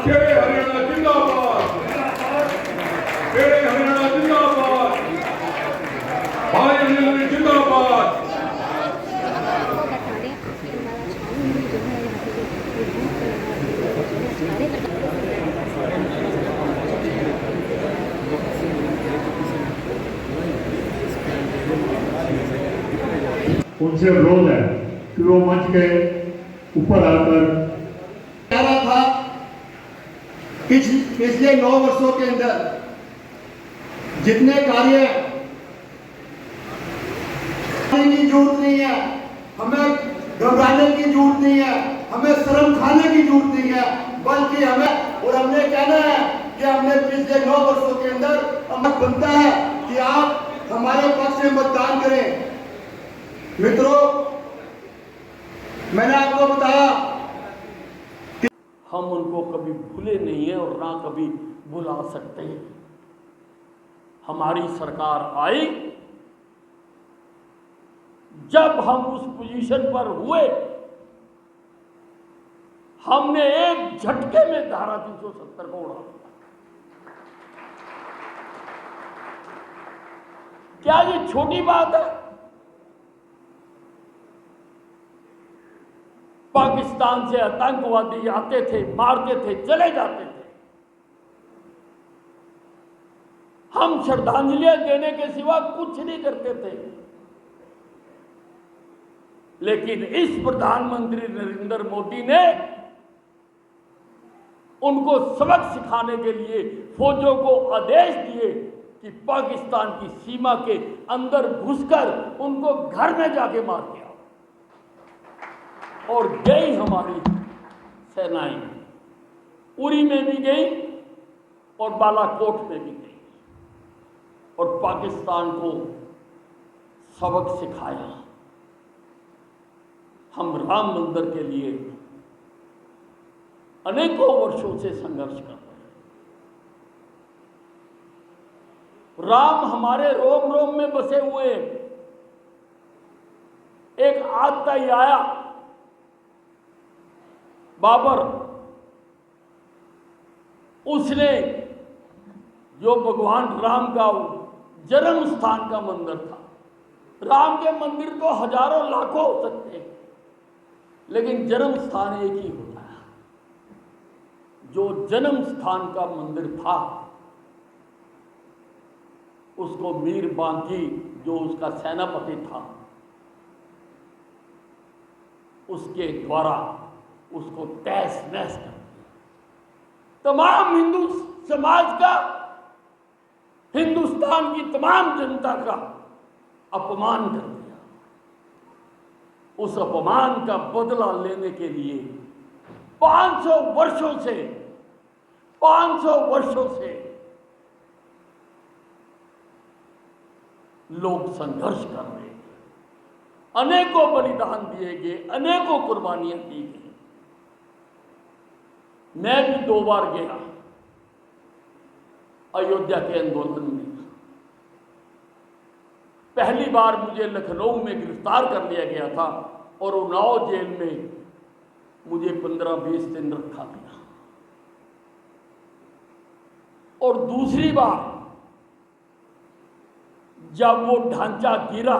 शेरे हरियाणा जिंदाबाद, शेरे हरियाणा जिंदाबाद, भाई अनिल जिंदाबाद। उनसे अनुरोध है कि वो मंच के ऊपर आकर कह रहा था कि पिछले 9 वर्षों के अंदर जितने कार्य की जरूरत नहीं है, हमें घबराने की जरूरत नहीं है, हमें शर्म खाने की जरूरत नहीं है, बल्कि हमने कहना है कि हमने पिछले 9 वर्षों के अंदर हमें बनता है कि आप हमारे पक्ष में मतदान करें। मित्रों, मैंने आपको बताया हम उनको कभी भूले नहीं हैं और ना कभी भुला सकते हैं। हमारी सरकार आई जब हम उस पोजीशन पर हुए, हमने एक झटके में धारा 370 को उड़ा दिया। क्या ये छोटी बात है? पाकिस्तान से आतंकवादी आते थे, मारते थे, चले जाते थे। हम श्रद्धांजलियां देने के सिवा कुछ नहीं करते थे। लेकिन इस प्रधानमंत्री नरेंद्र मोदी ने उनको सबक सिखाने के लिए फौजों को आदेश दिए कि पाकिस्तान की सीमा के अंदर घुसकर उनको घर में जाके मार दिया। और गई हमारी सेनाएं, उरी में भी गई और बालाकोट में भी गई और पाकिस्तान को सबक सिखाया। हम राम मंदिर के लिए अनेकों वर्षों से संघर्ष कर रहे हैं। राम हमारे रोम रोम में बसे हुए। एक आतताई आया, बाबर, उसने जो भगवान राम का जन्म स्थान का मंदिर था, राम के मंदिर तो हजारों लाखों हो सकते हैं, लेकिन जन्म स्थान एक ही होता है। जो जन्म स्थान का मंदिर था, उसको मीर बांकी, जो उसका सेनापति था, उसके द्वारा उसको तहस नहस कर दिया। तमाम हिंदू समाज का, हिंदुस्तान की तमाम जनता का अपमान कर दिया। उस अपमान का बदला लेने के लिए 500 वर्षों से लोग संघर्ष कर रहे हैं। अनेकों बलिदान दिए गए, अनेकों कुर्बानियां दी गई। मैं भी 2 बार गया अयोध्या के आंदोलन में। पहली बार मुझे लखनऊ में गिरफ्तार कर लिया गया था और उन्नाव जेल में मुझे 15-20 दिन रखा गया। और दूसरी बार जब वो ढांचा गिरा,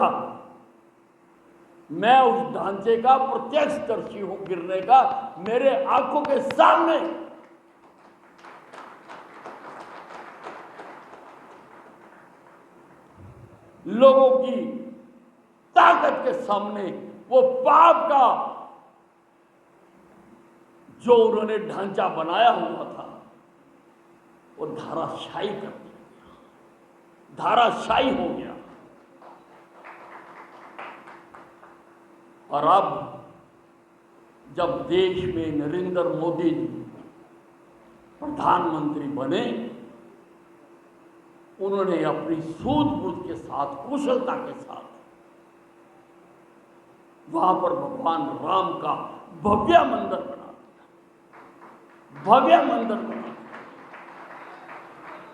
मैं उस ढांचे का प्रत्यक्षदर्शी हूं गिरने का। मेरे आंखों के सामने लोगों की ताकत के सामने वो पाप का जो उन्होंने ढांचा बनाया हुआ था, वो धाराशायी कर दिया, धाराशायी हो गया। और अब जब देश में नरेंद्र मोदी जी प्रधानमंत्री बने, उन्होंने अपनी सूझबूझ के साथ, कुशलता के साथ वहां पर भगवान राम का भव्य मंदिर बना दिया। भव्य मंदिर बना दिया।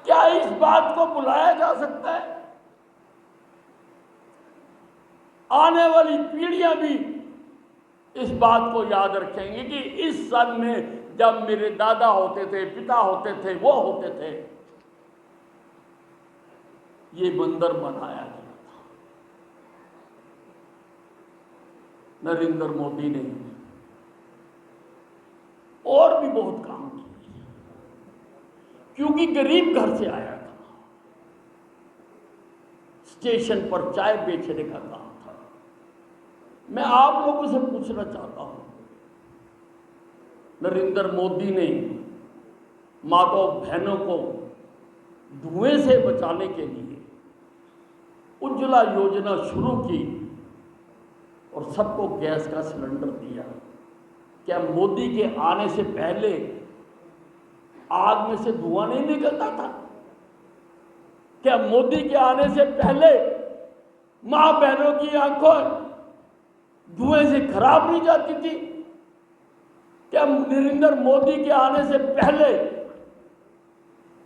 क्या इस बात को बुलाया जा सकता है? आने वाली पीढ़ियां भी इस बात को याद रखेंगे कि इस सन में जब मेरे दादा होते थे, पिता होते थे, वो होते थे, ये बंदर बनाया गया था। नरेंद्र मोदी ने और भी बहुत काम किए, क्योंकि गरीब घर से आया था। स्टेशन पर चाय बेचने का काम था। मैं आप लोगों से पूछना चाहता हूं, नरेंद्र मोदी ने माताओं बहनों को धुएं से बचाने के लिए उज्ज्वला योजना शुरू की और सबको गैस का सिलेंडर दिया। क्या मोदी के आने से पहले आग में से धुआं नहीं निकलता था? क्या मोदी के आने से पहले मां बहनों की आंखों धुएं से खराब नहीं जाती थी? क्या नरेंद्र मोदी के आने से पहले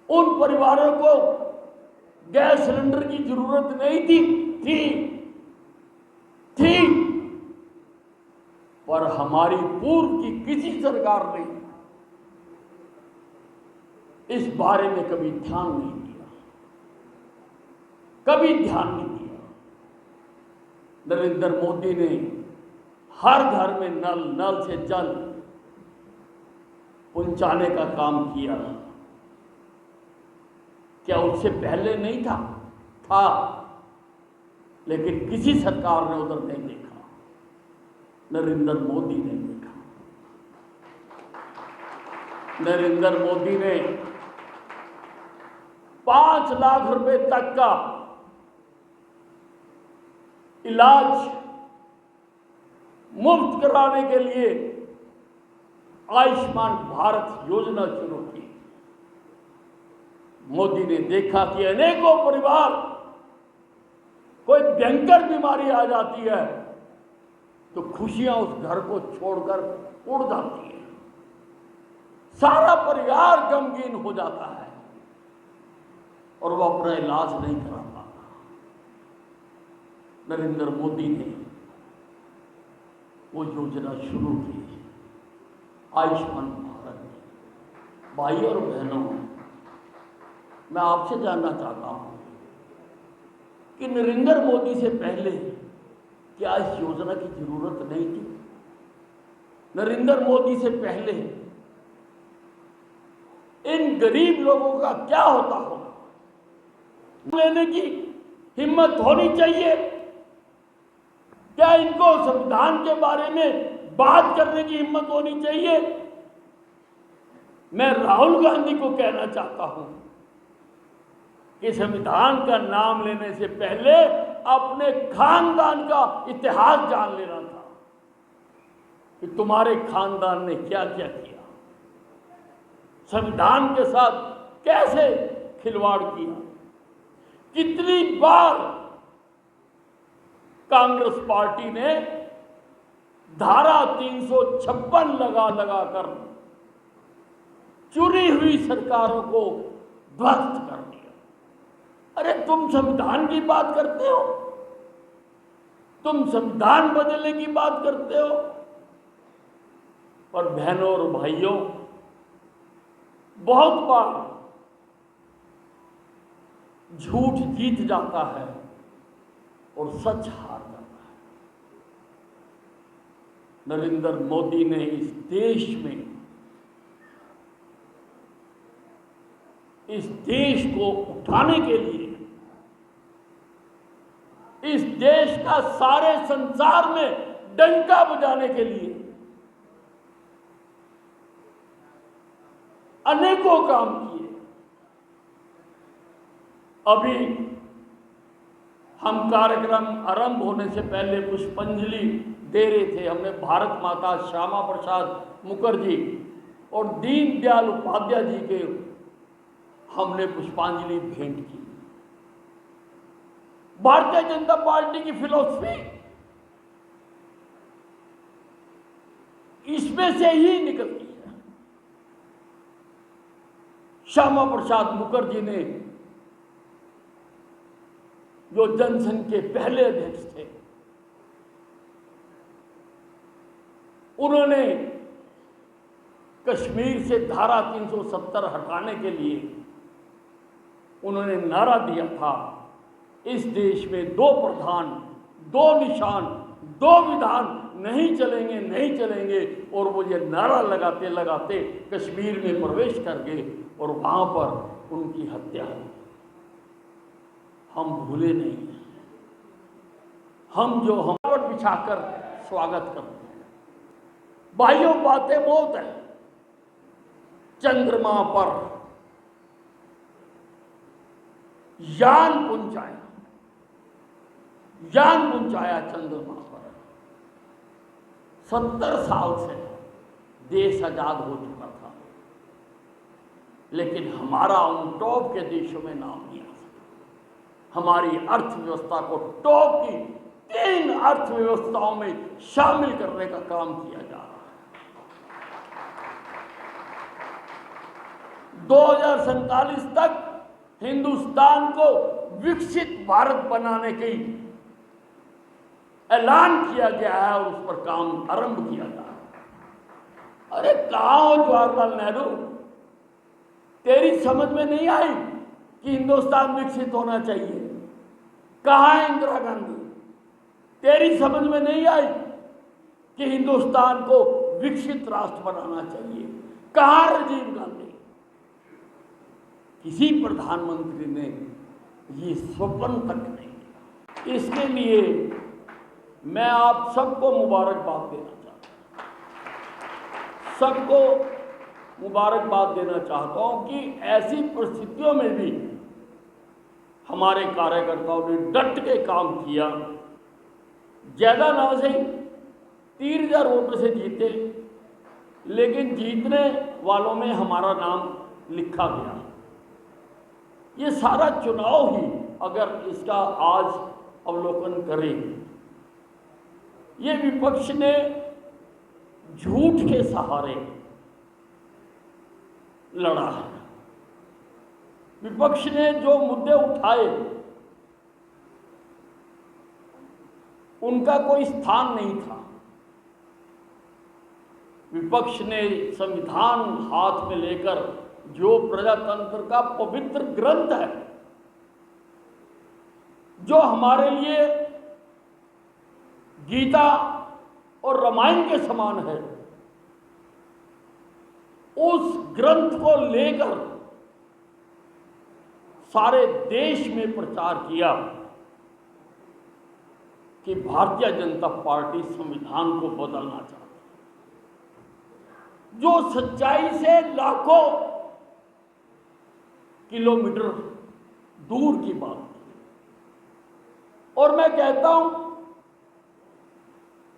उन परिवारों को गैस सिलेंडर की जरूरत नहीं थी? थी। पर हमारी पूर्व की किसी सरकार ने इस बारे में कभी ध्यान नहीं दिया, कभी ध्यान नहीं दिया। नरेंद्र मोदी ने हर घर में नल से जल पहुंचाने का काम किया। क्या उससे पहले नहीं था? था, लेकिन किसी सरकार ने उधर नहीं देखा, नरेंद्र मोदी ने देखा। नरेंद्र मोदी ने 5 लाख रुपए तक का इलाज मुफ्त कराने के लिए आयुष्मान भारत योजना शुरू की। मोदी ने देखा कि अनेकों परिवार, कोई भयंकर बीमारी आ जाती है तो खुशियां उस घर को छोड़कर उड़ जाती है, सारा परिवार गमगीन हो जाता है और वो अपना इलाज नहीं करा पाता। नरेंद्र मोदी ने वो योजना शुरू की, आयुष्मान भारत। भाई और बहनों, मैं आपसे जानना चाहता हूं कि नरेंद्र मोदी से पहले क्या इस योजना की जरूरत नहीं थी? नरेंद्र मोदी से पहले इन गरीब लोगों का क्या होता होगा? लेने की हिम्मत होनी चाहिए। क्या इनको संविधान के बारे में बात करने की हिम्मत होनी चाहिए? मैं राहुल गांधी को कहना चाहता हूं कि संविधान का नाम लेने से पहले अपने खानदान का इतिहास जान लेना था कि तुम्हारे खानदान ने क्या क्या किया, संविधान के साथ कैसे खिलवाड़ किया। कितनी बार कांग्रेस पार्टी ने धारा 356 लगाकर चुनी हुई सरकारों को ध्वस्त कर दिया। अरे तुम संविधान की बात करते हो, तुम संविधान बदलने की बात करते हो। और बहनों और भाइयों, बहुत बार झूठ जीत जाता है और सच हार जाता है। नरेंद्र मोदी ने इस देश को उठाने के लिए, इस देश का सारे संसार में डंका बजाने के लिए अनेकों काम किए। अभी हम कार्यक्रम आरंभ होने से पहले पुष्पांजलि दे रहे थे। हमने भारत माता श्यामा प्रसाद मुखर्जी और दीनदयाल उपाध्याय जी के हमने पुष्पांजलि भेंट की। भारतीय जनता पार्टी की फिलॉसफी इसमें से ही निकलती है। श्यामा प्रसाद मुखर्जी ने, जो जनसंघ के पहले अध्यक्ष थे, उन्होंने कश्मीर से धारा 370 हटाने के लिए उन्होंने नारा दिया था, इस देश में 2 प्रधान, 2 निशान, 2 विधान नहीं चलेंगे, नहीं चलेंगे। और वो ये नारा लगाते लगाते कश्मीर में प्रवेश कर गए और वहाँ पर उनकी हत्या हुई। हम भूले नहीं हैं। हम जो हमवट बिछाकर स्वागत करते हैं। भाइयों, बातें बहुत है। चंद्रमा पर यान पहुंचाया चंद्रमा पर। 70 साल से देश आजाद हो चुका था, लेकिन हमारा उन टॉप के देशों में नाम नहीं आ सका। हमारी अर्थव्यवस्था को टॉप की 3 अर्थव्यवस्थाओं में शामिल करने का काम किया जा रहा है। 2047 तक हिंदुस्तान को विकसित भारत बनाने की ऐलान किया गया है और उस पर काम आरंभ किया जा रहा है। अरे कहाँ हो जवाहरलाल नेहरू? तेरी समझ में नहीं आई कि हिंदुस्तान विकसित होना चाहिए? कहाँ है इंदिरा गांधी? तेरी समझ में नहीं आई कि हिंदुस्तान को विकसित राष्ट्र बनाना चाहिए? कहाँ राजीव गांधी? किसी प्रधानमंत्री ने ये स्वप्न तक नहीं किया। इसके लिए मैं आप सबको मुबारकबाद देना चाहता हूँ। सबको मुबारकबाद देना चाहता हूँ कि ऐसी परिस्थितियों में भी हमारे कार्यकर्ताओं ने डट के काम किया। ज़्यादा ना सही 3000 वोटों से जीते, लेकिन जीतने वालों में हमारा नाम लिखा गया। ये सारा चुनाव ही अगर इसका आज अवलोकन करें, ये विपक्ष ने झूठ के सहारे लड़ा है। विपक्ष ने जो मुद्दे उठाए उनका कोई स्थान नहीं था। विपक्ष ने संविधान हाथ में लेकर, जो प्रजातंत्र का पवित्र ग्रंथ है, जो हमारे लिए गीता और रामायण के समान है, उस ग्रंथ को लेकर सारे देश में प्रचार किया कि भारतीय जनता पार्टी संविधान को बदलना चाहती है। जो सच्चाई से लाखों किलोमीटर दूर की बात थी। और मैं कहता हूं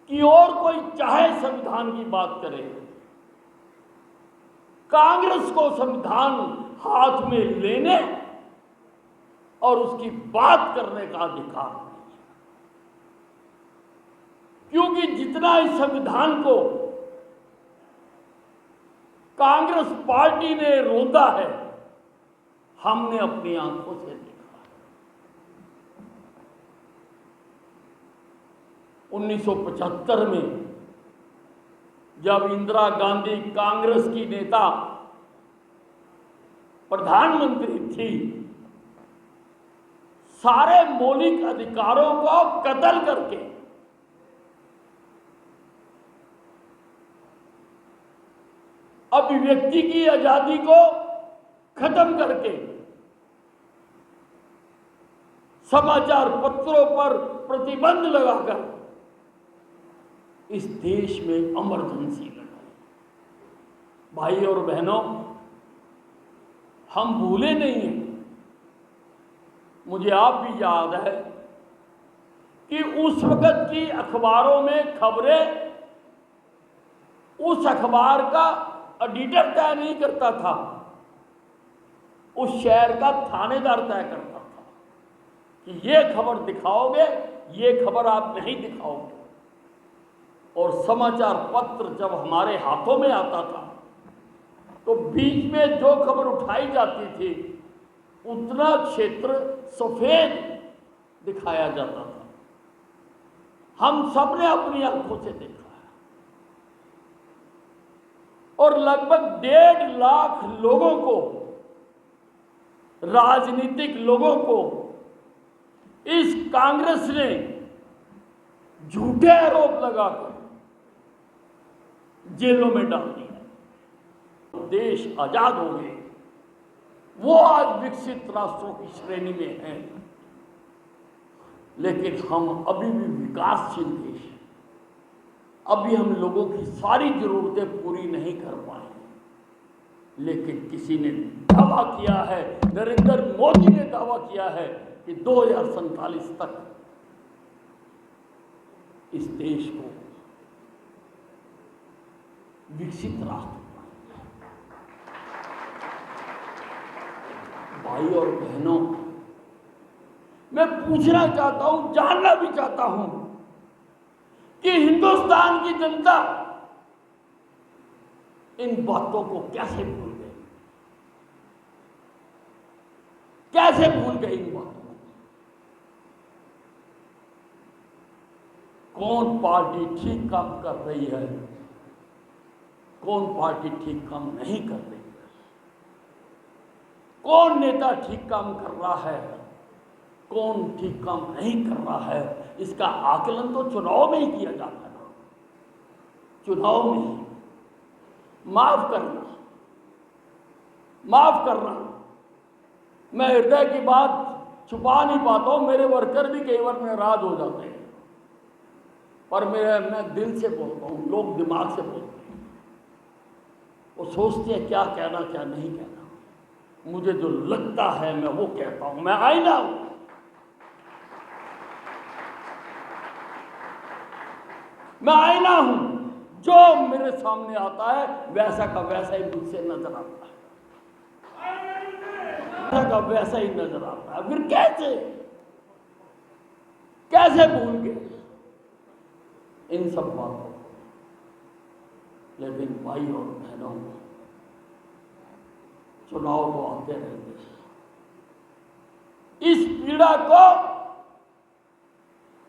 कि और कोई चाहे संविधान की बात करे, कांग्रेस को संविधान हाथ में लेने और उसकी बात करने का अधिकार नहीं है। क्योंकि जितना इस संविधान को कांग्रेस पार्टी ने रोंदा है, हमने अपनी आंखों से देखा है। 1975 में जब इंदिरा गांधी कांग्रेस की नेता प्रधानमंत्री थी, सारे मौलिक अधिकारों को कत्ल करके अभिव्यक्ति की आजादी को खत्म करके समाचार पत्रों पर प्रतिबंध लगाकर इस देश में इमरजेंसी लगाई। भाई और बहनों, हम भूले नहीं हैं। मुझे आप भी याद है कि उस वक्त की अखबारों में खबरें उस अखबार का एडिटर तय नहीं करता था, उस शहर का थानेदार तय करता था कि ये खबर दिखाओगे, ये खबर आप नहीं दिखाओगे। और समाचार पत्र जब हमारे हाथों में आता था तो बीच में जो खबर उठाई जाती थी उतना क्षेत्र सफेद दिखाया जाता था। हम सबने अपनी आंखों से देखा है। और लगभग 1.5 लाख लोगों को, राजनीतिक लोगों को इस कांग्रेस ने झूठे आरोप लगाकर जेलों में डाल दिया। देश आजाद हो गए, वो आज विकसित राष्ट्रों की श्रेणी में हैं, लेकिन हम अभी भी विकासशील देश हैं। अभी हम लोगों की सारी जरूरतें पूरी नहीं कर पाए, लेकिन किसी ने दावा किया है, नरेंद्र मोदी ने दावा किया है कि 2047 तक इस देश को विकसित राष्ट्र बनाएंगे। भाई और बहनों, मैं पूछना चाहता हूं, जानना भी चाहता हूं कि हिंदुस्तान की जनता इन बातों को कैसे भूल गई, कैसे भूल गई इन बातों को? कौन पार्टी ठीक काम कर रही है, कौन पार्टी ठीक काम नहीं कर रही है, कौन नेता ठीक काम कर रहा है, कौन ठीक काम नहीं कर रहा है, इसका आकलन तो चुनाव में ही किया जाता है ना। चुनाव में ही माफ करना, माफ करना। मैं हृदय की बात छुपा नहीं पाता हूं, मेरे वर्कर भी कई बार नाराज हो जाते हैं, पर मैं दिल से बोलता हूं, लोग दिमाग से बोलते हैं। वो सोचते हैं क्या कहना क्या नहीं कहना। मुझे जो लगता है मैं वो कहता हूं। मैं आईना हूं, मैं आईना हूं। जो मेरे सामने आता है वैसा का वैसा ही मुझसे नजर आता है, वैसा का वैसा ही नजर आता है। फिर कैसे भूल गए इन सब बातों को? लेकिन भाई और बहनों, चुनाव तो आते रहते हैं। इस पीड़ा को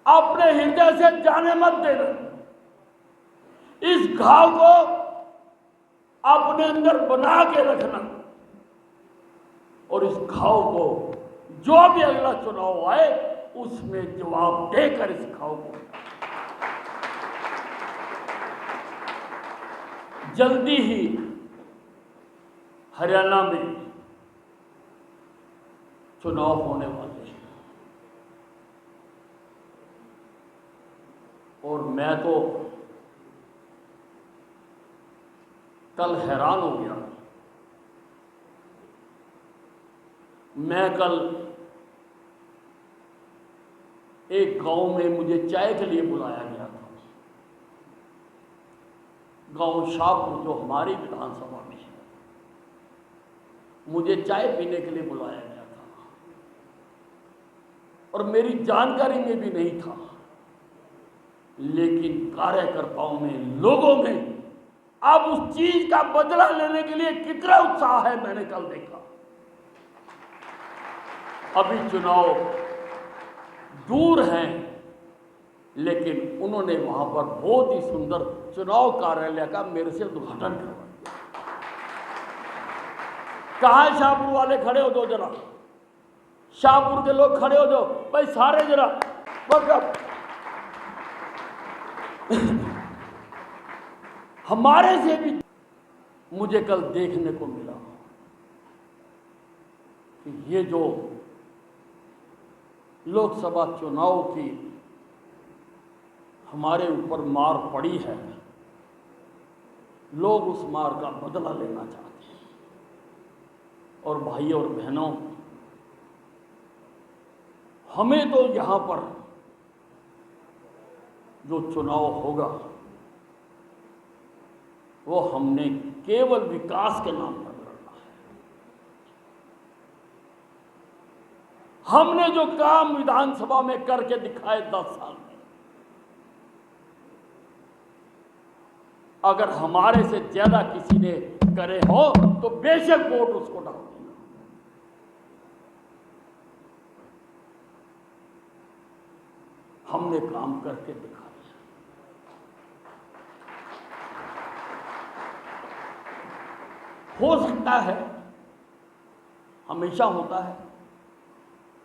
अपने हृदय से जाने मत देना। इस घाव को अपने अंदर बना के रखना, और इस घाव को जो भी अगला चुनाव आए उसमें जवाब देकर इस घाव को जल्दी ही हरियाणा में चुनाव होने वाले हैं, और मैं तो कल हैरान हो गया। मैं कल एक गांव में मुझे चाय के लिए बुलाया गया था। गांव शाहपुर जो हमारी विधानसभा में है, मुझे चाय पीने के लिए बुलाया गया था, और मेरी जानकारी में भी नहीं था। लेकिन कार्यकर्ताओं में, लोगों में अब उस चीज का बदला लेने के लिए कितना उत्साह है, मैंने कल देखा। अभी चुनाव दूर हैं, लेकिन उन्होंने वहां पर बहुत ही सुंदर चुनाव कार्यालय का मेरे से उद्घाटन करवा दिया। कहाँ है शाहपुर वाले? खड़े हो जाओ जरा, शाहपुर के लोग खड़े हो जाओ भाई, सारे जरा हमारे से भी मुझे कल देखने को मिला कि ये जो लोकसभा चुनाव की हमारे ऊपर मार पड़ी है, लोग उस मार का बदला लेना चाहते हैं। और भाइयों और बहनों, हमें तो यहां पर जो चुनाव होगा वो हमने केवल विकास के नाम पर लड़ना है। हमने जो काम विधानसभा में करके दिखाए 10 साल में, अगर हमारे से ज्यादा किसी ने करे हो तो बेशक वोट उसको डाल देना। हमने काम करके दिखाया। हो सकता है, हमेशा होता है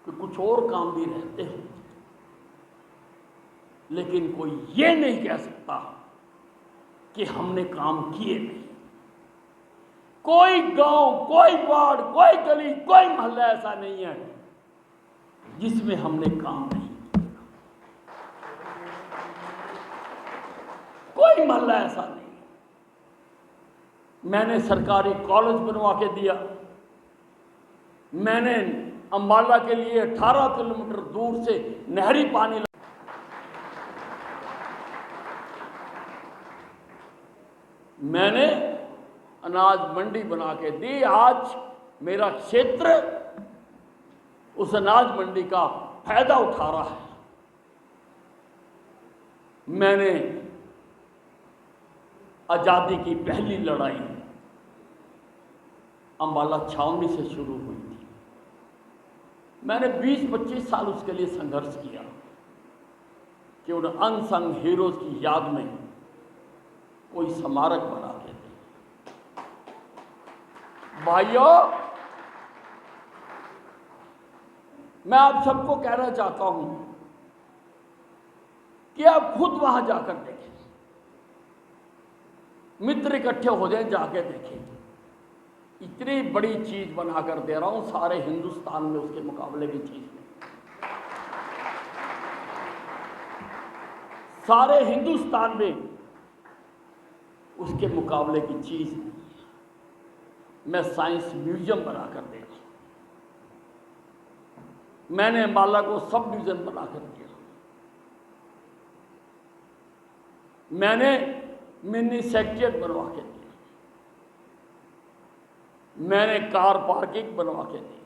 कि कुछ और काम भी रहते हैं, लेकिन कोई ये नहीं कह सकता कि हमने काम किए नहीं। कोई गांव, कोई वार्ड, कोई गली, कोई मोहल्ला ऐसा नहीं है जिसमें हमने काम नहीं किया। कोई मोहल्ला ऐसा नहीं। मैंने सरकारी कॉलेज बनवा के दिया, मैंने अंबाला के लिए 18 किलोमीटर दूर से नहरी पानी मैंने अनाज मंडी बना के दी। आज मेरा क्षेत्र उस अनाज मंडी का फायदा उठा रहा है। मैंने आज़ादी की पहली लड़ाई अंबाला छावनी से शुरू हुई थी। मैंने 20-25 साल उसके लिए संघर्ष किया कि उन अनसंग हीरोज की याद में कोई स्मारक बना के दे। भाइयों, मैं आप सबको कहना चाहता हूं कि आप खुद वहां जाकर देखें, मित्र इकट्ठे हो जाएं, जाके देखें। इतनी बड़ी चीज बनाकर दे रहा हूं, सारे हिंदुस्तान में उसके मुकाबले की चीज नहीं। सारे हिंदुस्तान में उसके मुकाबले की चीज नहीं है। मैं साइंस म्यूजियम बनाकर दे रहा हूं। मैंने अंबाला को सब डिवीजन बनाकर दिया। मैंने मिनी सेक्रेटरिएट बनवा के दिया। मैंने कार पार्किंग बनवा के दी।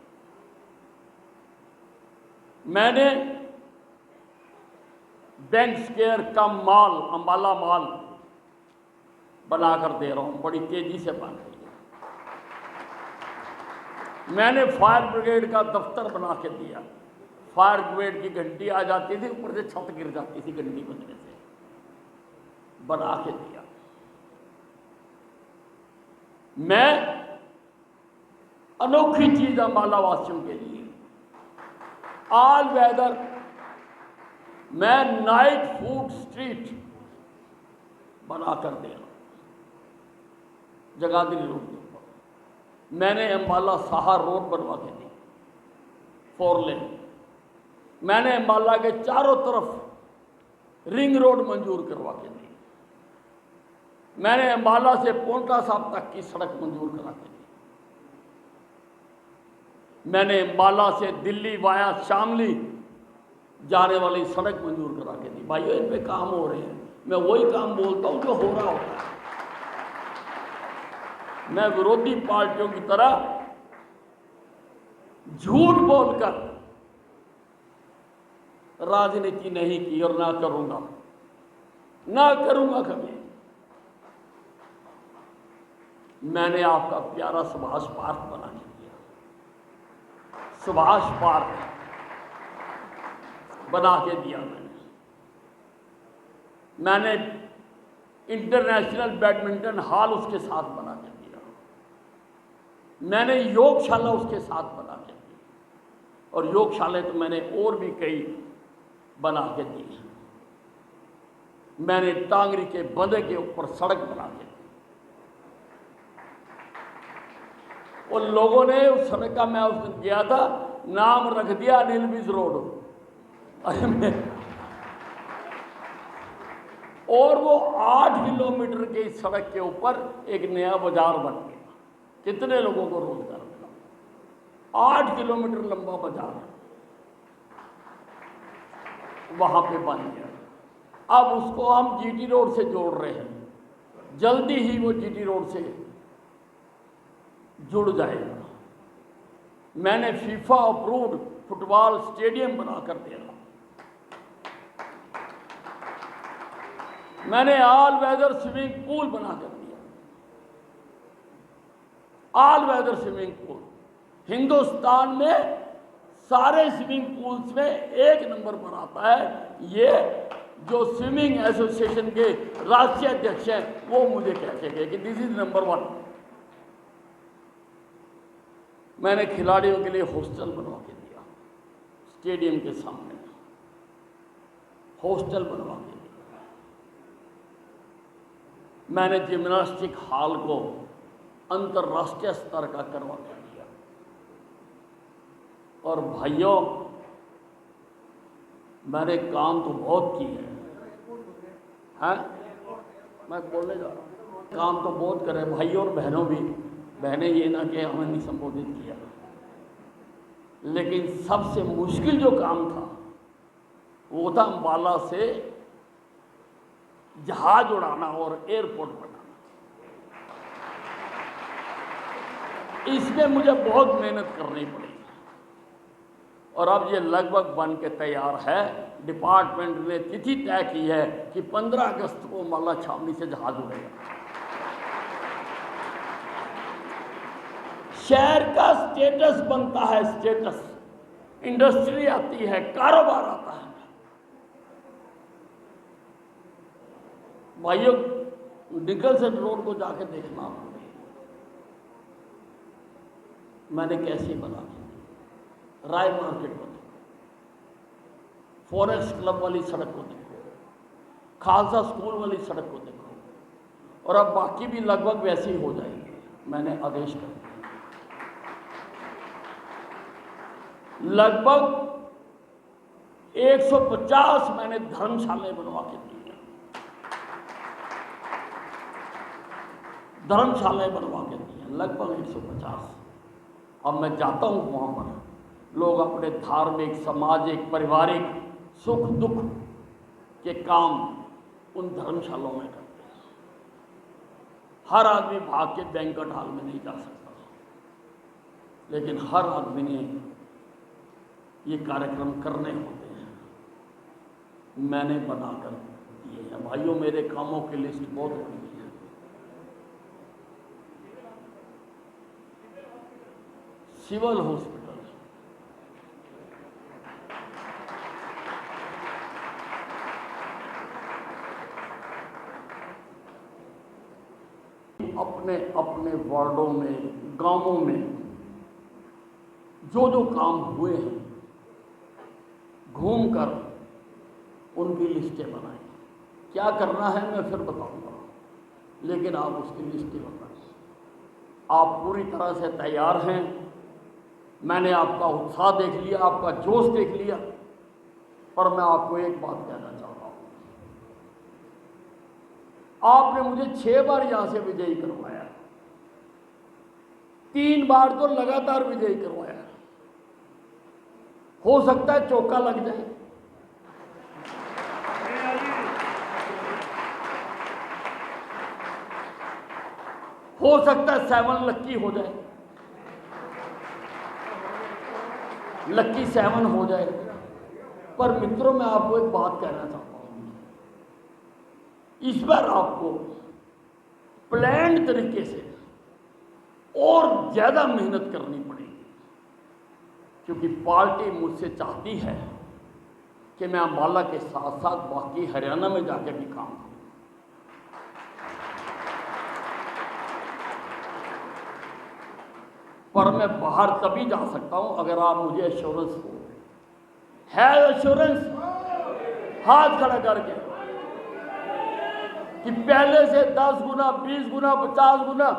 मैंने बैंक स्क्वायर का मॉल, अंबाला मॉल बनाकर दे रहा हूं, बड़ी तेजी से बन रही है। मैंने फायर ब्रिगेड का दफ्तर बना के दिया। फायर ब्रिगेड की घंटी आ जाती थी, ऊपर से छत गिर जाती थी घंटी बजने से, बना के दिया। मैं अनोखी चीज अंबाला वासियों के लिए ऑल वेदर, मैं नाइट फूड स्ट्रीट बनाकर दे रहा हूं जगाधरी रोड के ऊपर। मैंने अंबाला सहार रोड बनवा के दी, 4 लेन। मैंने अंबाला के चारों तरफ रिंग रोड मंजूर करवा के दी। मैंने अंबाला से पोंटा साहब तक की सड़क मंजूर करा के दी। मैंने अंबाला से दिल्ली वाया शामली जाने वाली सड़क मंजूर करा के दी। भाइयों, इन पे काम हो रहे हैं। मैं वही काम बोलता हूं जो हो रहा होता है। मैं विरोधी पार्टियों की तरह झूठ बोलकर राजनीति नहीं की और ना करूंगा कभी। मैंने आपका प्यारा सुभाष पार्क बना के दिया। सुभाष पार्क बना के दिया मैंने इंटरनेशनल बैडमिंटन हॉल उसके साथ बना के दिया। मैंने योगशाला उसके साथ बना के दी, और योगशाला तो मैंने और भी कई बना के दी। मैंने टांगरी के बंदे के ऊपर सड़क बना के दी। और लोगों ने उस सड़क का, मैं उस दिन गया था, नाम रख दिया अनिल विज रोड। अरे मैं, और वो 8 किलोमीटर की सड़क के ऊपर एक नया बाजार बन गया। कितने लोगों को रोजगार मिला। 8 किलोमीटर लंबा बाजार वहां पे बन गया। अब उसको हम जीटी रोड से जोड़ रहे हैं। जल्दी ही वो जीटी रोड से जुड़ जाएगा। मैंने फीफा अप्रूव्ड फुटबॉल स्टेडियम बनाकर दे रहा। मैंने ऑल वेदर स्विमिंग पूल बनाकर दिया। All weather swimming pool Hindustan में सारे स्विमिंग पूल्स में 1 नंबर पर आता है। ये जो स्विमिंग एसोसिएशन के राष्ट्रीय अध्यक्ष हैं वो मुझे कहते गए कि दिस इज नंबर 1। मैंने खिलाड़ियों के लिए हॉस्टल बनवा के दिया, स्टेडियम के सामने हॉस्टल बनवा के दिया। मैंने जिम्नास्टिक हॉल को अंतर्राष्ट्रीय स्तर का करवा के दिया। और भाइयों, मैंने काम तो बहुत किए हैं, मैं बोलने जा रहा हूँ, काम तो बहुत करे भाइयों और बहनों भी, बहनें ये ना कि हमें नहीं संबोधित किया, लेकिन सबसे मुश्किल जो काम था वो था अंबाला से जहाज उड़ाना और एयरपोर्ट बनाना। इसमें मुझे बहुत मेहनत करनी पड़ी और अब ये लगभग बन के तैयार है। डिपार्टमेंट ने तिथि तय की है कि 15 अगस्त को अंबाला छावनी से जहाज उड़ेगा। शहर का स्टेटस बनता है, स्टेटस, इंडस्ट्री आती है, कारोबार आता है। भाइयों, निकलसन रोड को जाके देखना, मैंने कैसे बना, राय मार्केट को देखो, फॉरेस्ट क्लब वाली सड़क को देखो, खालसा स्कूल वाली सड़क को देखो, और अब बाकी भी लगभग वैसी हो जाएगी। मैंने आदेश कर दिया। लगभग 150 मैंने धर्मशालाएं बनवा के दी हैं, धर्मशालाएं बनवा के दी हैं, लगभग 150। अब मैं जाता हूं वहां पर, लोग अपने धार्मिक, सामाजिक, पारिवारिक सुख दुख के काम उन धर्मशालाओं में करते हैं। हर आदमी भाग के बैंक्वेट हॉल में नहीं जा सकता, लेकिन हर आदमी ने ये कार्यक्रम करने होते हैं। मैंने बनाकर दिए हैं। भाइयों, मेरे कामों की लिस्ट बहुत बड़ी है। सिविल हॉस्पिटल, अपने अपने वार्डों में, गांवों में जो जो काम हुए हैं, घूमकर उनकी लिस्टें बनाएं। क्या करना है मैं फिर बताऊंगा, लेकिन आप उसकी लिस्टें बनाएं। आप पूरी तरह से तैयार हैं। मैंने आपका उत्साह देख लिया, आपका जोश देख लिया, पर मैं आपको एक बात कहना चाहता हूं। आपने मुझे 6 बार यहां से विजयी करवाया, 3 बार तो लगातार विजयी करवाया। हो सकता है चौका लग जाए, हो सकता है 7 लक्की हो जाए, लक्की 7 हो जाए। पर मित्रों, मैं आपको एक बात कहना चाहता हूं, इस बार आपको प्लान्ड तरीके से और ज्यादा मेहनत करनी पड़ेगी, क्योंकि पार्टी मुझसे चाहती है कि मैं अंबाला के साथ साथ बाकी हरियाणा में जाकर भी काम करूं। पर मैं बाहर तभी जा सकता हूं अगर आप मुझे एश्योरेंस हो। है एश्योरेंस? हाथ खड़ा करके कि पहले से 10 गुना, 20 गुना, 50 गुना,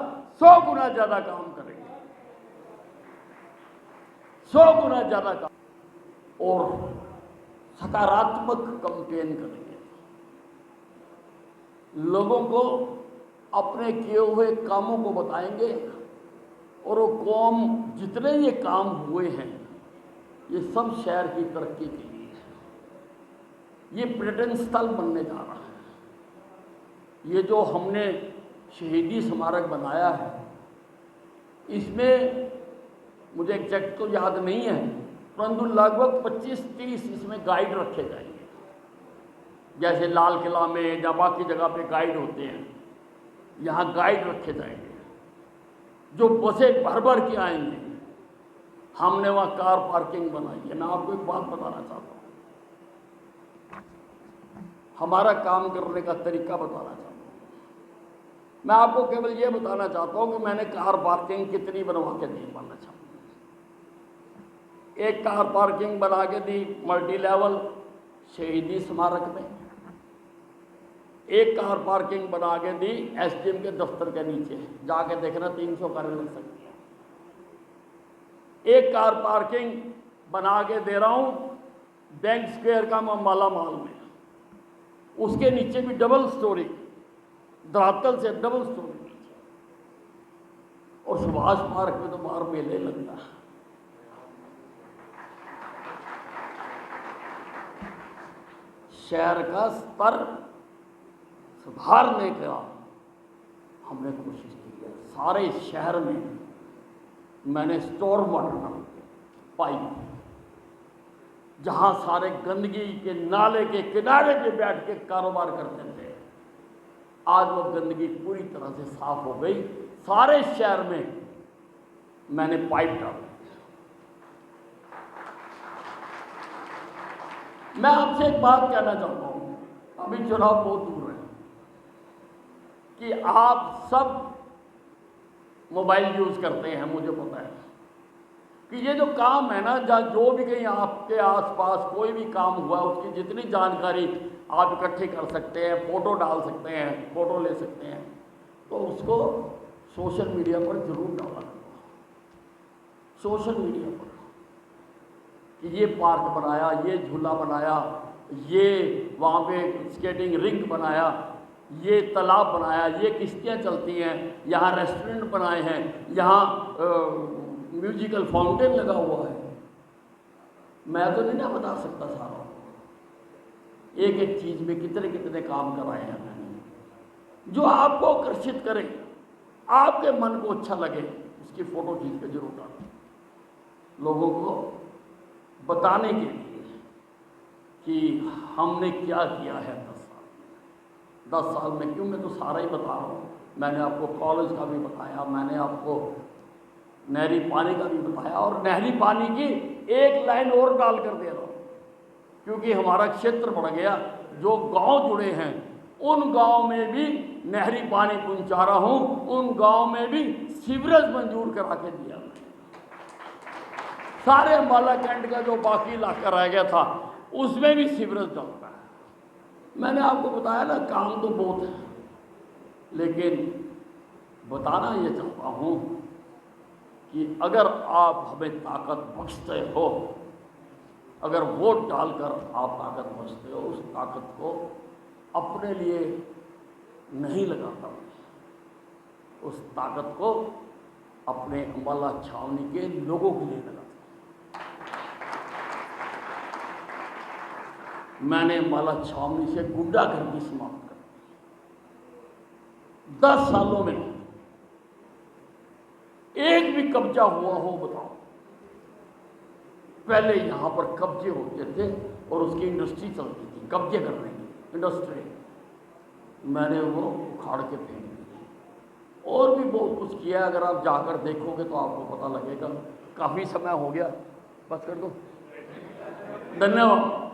100 गुना ज्यादा काम करेंगे, 100 गुना ज्यादा काम, और सकारात्मक कैंपेन करेंगे। लोगों को अपने किए हुए कामों को बताएंगे, और वो काम, जितने ये काम हुए हैं, ये सब शहर की तरक्की के लिए है। ये पर्यटन स्थल बनने जा रहा है। ये जो हमने शहीदी स्मारक बनाया है, इसमें मुझे एग्जैक्ट तो याद नहीं है, परंतु लगभग 25-30 इसमें गाइड रखे जाएंगे। जैसे लाल किला में या बाकी जगह पे गाइड होते हैं, यहाँ गाइड रखे जाएंगे जो बसें भर भर के आएंगे। हमने वहाँ कार पार्किंग बनाई है। मैं आपको एक बात बताना चाहता हूँ, हमारा काम करने का तरीका बताना चाहता हूँ। मैं आपको केवल ये बताना चाहता हूँ कि मैंने कार पार्किंग कितनी बनवा के दी, बनना चाहता हूँ। एक कार पार्किंग बना के दी मल्टी लेवल शहीदी स्मारक में, एक कार पार्किंग बना के दी एसडीएम के दफ्तर के नीचे, जाके देखना 300 कारें लग सकती हैं। एक कार पार्किंग बना के दे रहा हूं बैंक स्क्वायर का माला माल में, उसके नीचे भी डबल स्टोरी, धरातल से डबल स्टोरी नीचे। और सुभाष पार्क में तो बाहर मेले लगता है। शहर का स्तर सुधारने का हमने कोशिश की है। सारे शहर में मैंने स्टोर वाटर पाइप, जहां सारे गंदगी के नाले के किनारे पे बैठ के कारोबार करते थे, आज वो गंदगी पूरी तरह से साफ हो गई। सारे शहर में मैंने पाइप डाला। मैं आपसे एक बात कहना चाहता हूं, अभी चुनाव बहुत दूर है, कि आप सब मोबाइल यूज करते हैं, मुझे पता है कि ये जो काम है ना, जहाँ जो भी कहीं आपके आसपास कोई भी काम हुआ, उसकी जितनी जानकारी आप इकट्ठी कर सकते हैं, फोटो डाल सकते हैं, फोटो ले सकते हैं, तो उसको सोशल मीडिया पर जरूर डाला करो। सोशल मीडिया पर कि ये पार्क बनाया, ये झूला बनाया, ये वहाँ पे स्केटिंग रिंक बनाया, ये तालाब बनाया, ये किश्तियाँ चलती हैं, यहाँ रेस्टोरेंट बनाए हैं, यहाँ म्यूजिकल फाउंटेन लगा हुआ है। मैं तो नहीं ना बता सकता सारा, एक एक चीज़ में कितने कितने काम कराए हैं मैंने। जो आपको आकर्षित करे, आपके मन को अच्छा लगे, उसकी फ़ोटो खींच के जरूर डालें, लोगों को बताने के लिए कि हमने क्या किया है 10 साल में। क्यों, मैं तो सारा ही बता रहा हूँ। मैंने आपको कॉलेज का भी बताया, मैंने आपको नहरी पानी का भी बताया, और नहरी पानी की एक लाइन और डाल कर दे रहा हूँ, क्योंकि हमारा क्षेत्र बढ़ गया। जो गांव जुड़े हैं उन गांव में भी नहरी पानी पहुंचा रहा हूँ, उन गांव में भी सीवरेज मंजूर करा के दिया। सारे अम्बाला कैंट का जो बाकी इलाका रह गया था, उसमें भी सीवरेज डलता है। मैंने आपको बताया ना, काम तो बहुत है, लेकिन बताना ये चाहता हूँ कि अगर आप हमें ताकत बख्शते हो, अगर वोट डालकर आप ताकत बख्शते हो, उस ताकत को अपने लिए नहीं लगाता, उस ताकत को अपने अम्बाला छावनी के लोगों के लिए लगाता। मैंने अम्बाला छावनी से गुंडागर्दी समाप्त कर दी। 10 सालों में एक भी कब्जा हुआ हो बताओ? पहले यहां पर कब्जे होते थे और उसकी इंडस्ट्री चलती थी, कब्जे करने की इंडस्ट्री, मैंने वो उखाड़ के फेंक दी। और भी बहुत कुछ किया, अगर आप जाकर देखोगे तो आपको पता लगेगा। काफ़ी समय हो गया, बस कर दो, धन्यवाद।